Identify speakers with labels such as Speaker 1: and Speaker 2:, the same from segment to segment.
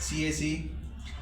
Speaker 1: CAC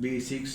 Speaker 1: B6،